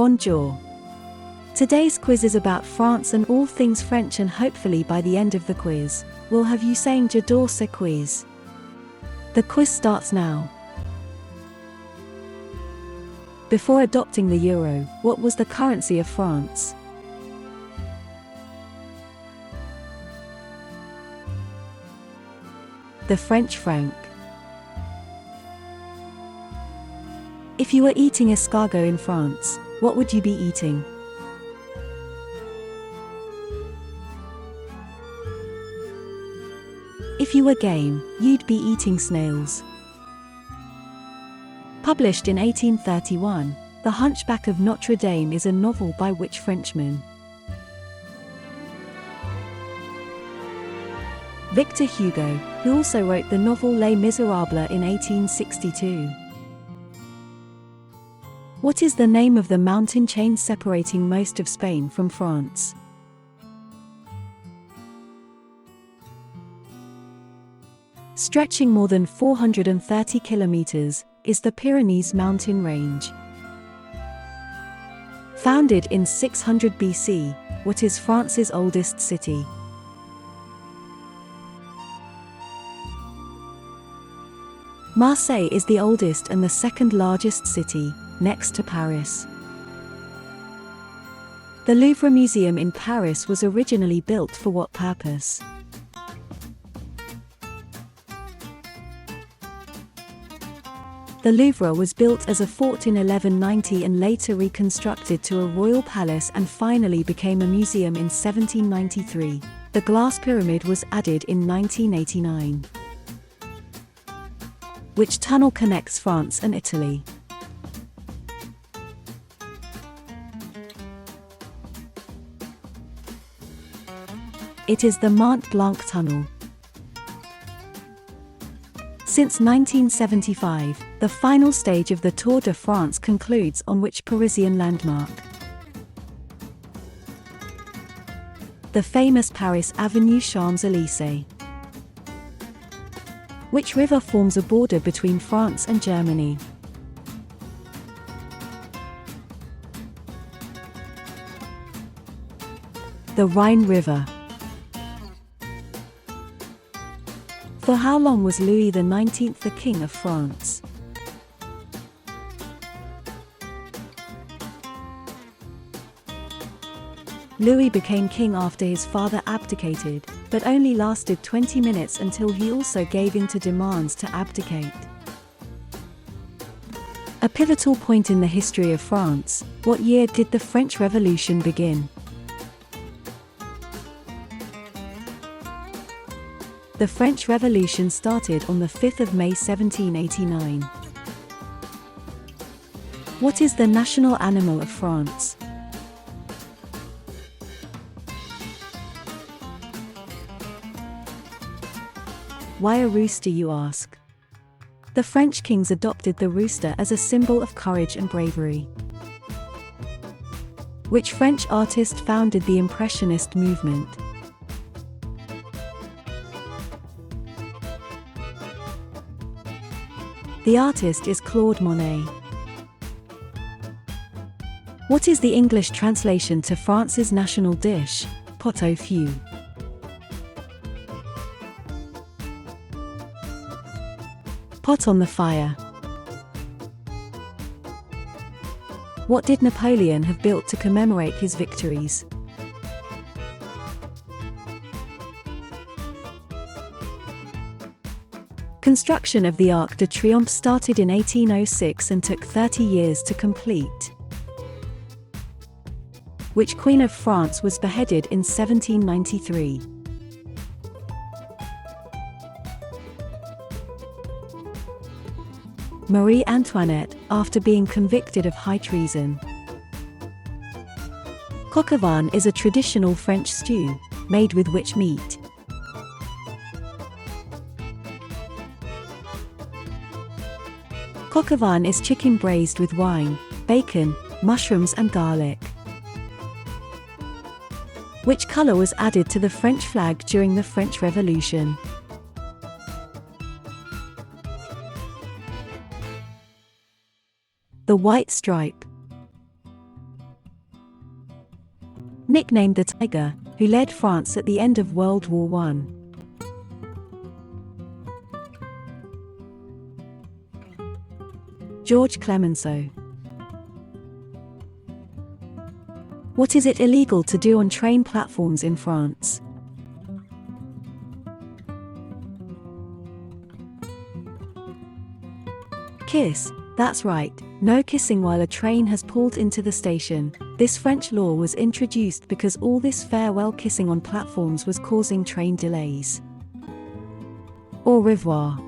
Bonjour. Today's quiz is about France and all things French, and hopefully by the end of the quiz, we'll have you saying J'adore ce quiz. The quiz starts now. Before adopting the euro, what was the currency of France? The French franc. If you were eating escargot in France, what would you be eating? If you were game, you'd be eating snails. Published in 1831, The Hunchback of Notre Dame is a novel by which Frenchman? Victor Hugo, who also wrote the novel Les Miserables in 1862. What is the name of the mountain chain separating most of Spain from France? Stretching more than 430 kilometers, is the Pyrenees mountain range. Founded in 600 BC, what is France's oldest city? Marseille is the oldest and the second largest city, next to Paris. The Louvre Museum in Paris was originally built for what purpose? The Louvre was built as a fort in 1190 and later reconstructed to a royal palace and finally became a museum in 1793. The glass pyramid was added in 1989. Which tunnel connects France and Italy? It is the Mont Blanc Tunnel. Since 1975, the final stage of the Tour de France concludes on which Parisian landmark? The famous Paris Avenue Champs-Élysées. Which river forms a border between France and Germany? The Rhine River. For how long was Louis XIX the King of France? Louis became king after his father abdicated, but only lasted 20 minutes until he also gave in to demands to abdicate. A pivotal point in the history of France, what year did the French Revolution begin? The French Revolution started on the 5th of May 1789. What is the national animal of France? Why a rooster, you ask? The French kings adopted the rooster as a symbol of courage and bravery. Which French artist founded the Impressionist movement? The artist is Claude Monet. What is the English translation to France's national dish, pot au feu? Pot on the fire. What did Napoleon have built to commemorate his victories? Construction of the Arc de Triomphe started in 1806 and took 30 years to complete. Which Queen of France was beheaded in 1793? Marie Antoinette, after being convicted of high treason. Coq au vin is a traditional French stew, made with which meat? Coq au vin is chicken braised with wine, bacon, mushrooms and garlic. Which color was added to the French flag during the French Revolution? The white stripe. Nicknamed the Tiger, who led France at the end of World War I. George Clemenceau. What is it illegal to do on train platforms in France? Kiss. That's right, no kissing while a train has pulled into the station. This French law was introduced because all this farewell kissing on platforms was causing train delays. Au revoir.